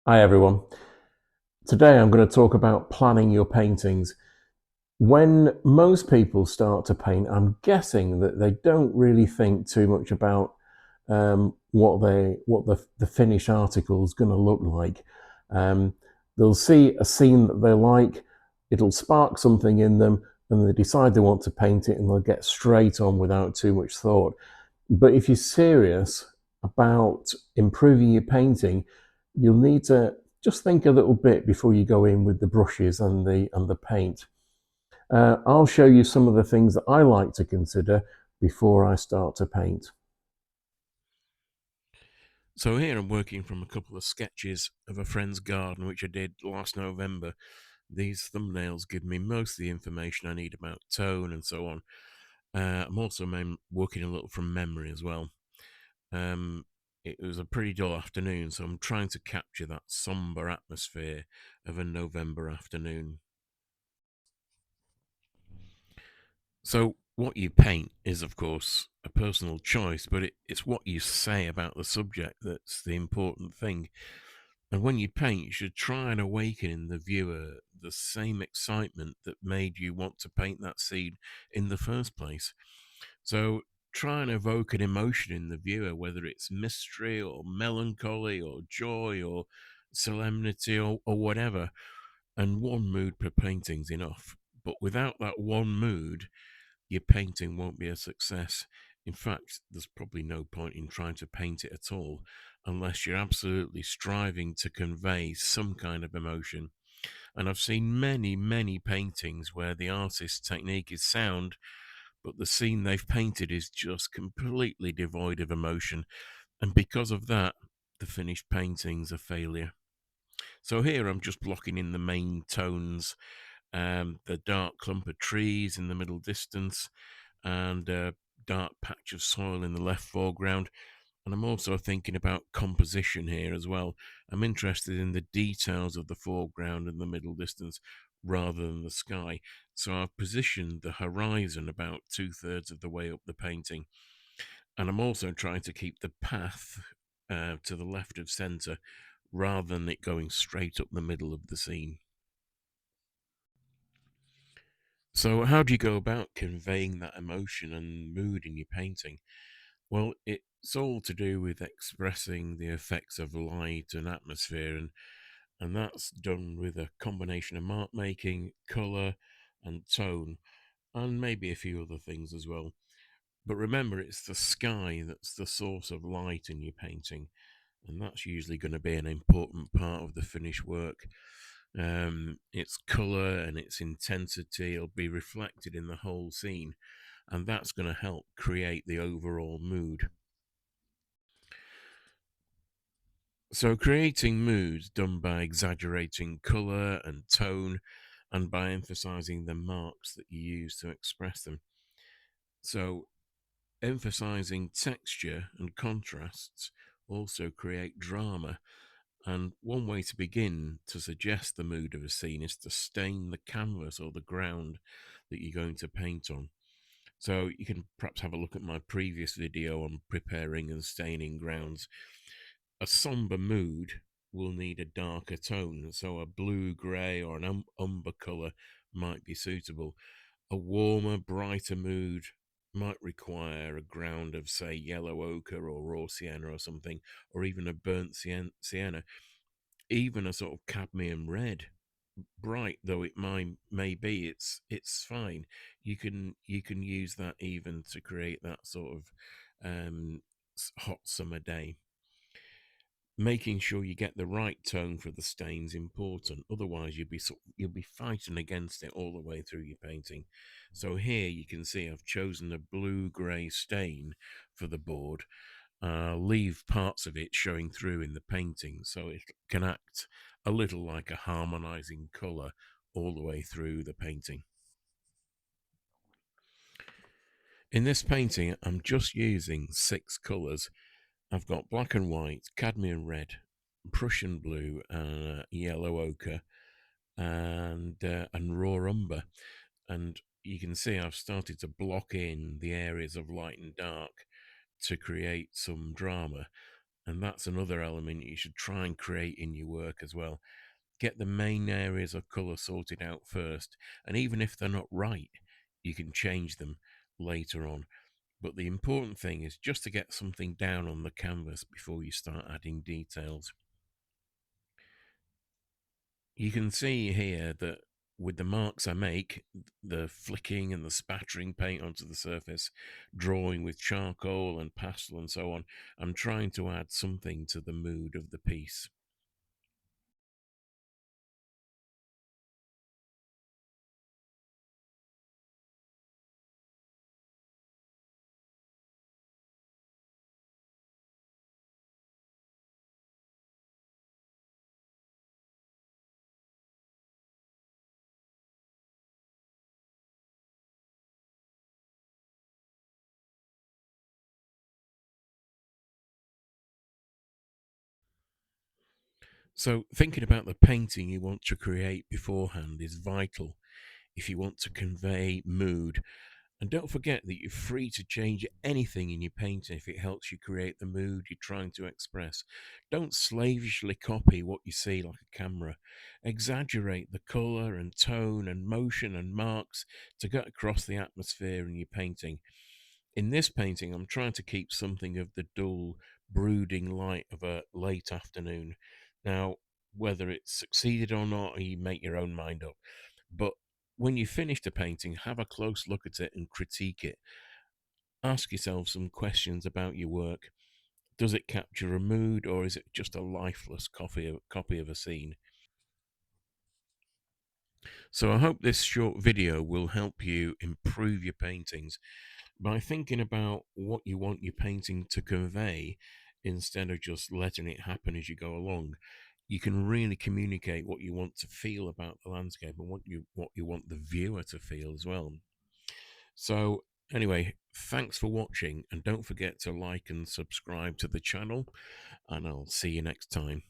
Hi everyone. Today I'm going to talk about planning your paintings. When most people start to paint, I'm guessing that they don't really think too much about what the finished article is going to look like. Um, they'll see a scene that they like, it'll spark something in them, and they decide they want to paint it, and they'll get straight on without too much thought. But if you're serious about improving your painting, you'll need to just think a little bit before you go in with the brushes and the paint. I'll show you some of the things that I like to consider before I start to paint. So here I'm working from a couple of sketches of a friend's garden, which I did last November. These thumbnails give me most of the information I need about tone and so on. I'm also working a little from memory as well. Um, it was a pretty dull afternoon, so I'm trying to capture that somber atmosphere of a November afternoon. So, what you paint is, of course, a personal choice, but it's what you say about the subject that's the important thing. And when you paint, you should try and awaken in the viewer the same excitement that made you want to paint that scene in the first place. So try and evoke an emotion in the viewer, whether it's mystery or melancholy or joy or solemnity or whatever. And one mood per painting's enough. But without that one mood, your painting won't be a success. In fact, there's probably no point in trying to paint it at all unless you're absolutely striving to convey some kind of emotion. And I've seen many, many paintings where the artist's technique is sound, but the scene they've painted is just completely devoid of emotion. And because of that, the finished painting's a failure. So here I'm just blocking in the main tones, the dark clump of trees in the middle distance, and a dark patch of soil in the left foreground. And I'm also thinking about composition here as well. I'm interested in the details of the foreground and the middle distance rather than the sky. So I've positioned the horizon about 2/3 of the way up the painting. And I'm also trying to keep the path to the left of centre rather than it going straight up the middle of the scene. So, how do you go about conveying that emotion and mood in your painting? Well, it's all to do with expressing the effects of light and atmosphere, and that's done with a combination of mark making, colour, and tone, and maybe a few other things as well. But remember, it's the sky that's the source of light in your painting, and that's usually going to be an important part of the finished work. Its colour and its intensity will be reflected in the whole scene, and that's going to help create the overall mood. So, creating moods done by exaggerating colour and tone and by emphasizing the marks that you use to express them. So, emphasizing texture and contrasts also create drama. And one way to begin to suggest the mood of a scene is to stain the canvas or the ground that you're going to paint on. So you can perhaps have a look at my previous video on preparing and staining grounds. A somber mood will need a darker tone, so a blue, grey, or an umber colour might be suitable. A warmer, brighter mood might require a ground of, say, yellow ochre or raw sienna or something, or even a burnt sienna, even a sort of cadmium red. Bright though it may be, it's fine. You can use that even to create that sort of hot summer day. Making sure you get the right tone for the stain's important. Otherwise, you'll be fighting against it all the way through your painting. So here you can see I've chosen a blue grey stain for the board. Leave parts of it showing through in the painting, so it can act a little like a harmonizing color all the way through the painting. In this painting, I'm just using 6 colors. I've got black and white, cadmium red, Prussian blue, yellow ochre, and raw umber. And you can see I've started to block in the areas of light and dark to create some drama. And that's another element you should try and create in your work as well. Get the main areas of colour sorted out first, and even if they're not right, you can change them later on. But the important thing is just to get something down on the canvas before you start adding details. You can see here that with the marks I make, the flicking and the spattering paint onto the surface, drawing with charcoal and pastel and so on, I'm trying to add something to the mood of the piece. So thinking about the painting you want to create beforehand is vital if you want to convey mood. And don't forget that you're free to change anything in your painting if it helps you create the mood you're trying to express. Don't slavishly copy what you see like a camera. Exaggerate the colour and tone and motion and marks to get across the atmosphere in your painting. In this painting, I'm trying to keep something of the dull, brooding light of a late afternoon. Now, whether it's succeeded or not, you make your own mind up. But when you finish the painting, have a close look at it and critique it. Ask yourself some questions about your work. Does it capture a mood, or is it just a lifeless copy of a scene? So I hope this short video will help you improve your paintings by thinking about what you want your painting to convey instead of just letting it happen as you go along. You can really communicate what you want to feel about the landscape and what you want the viewer to feel as well. So anyway, thanks for watching, and don't forget to like and subscribe to the channel, and I'll see you next time.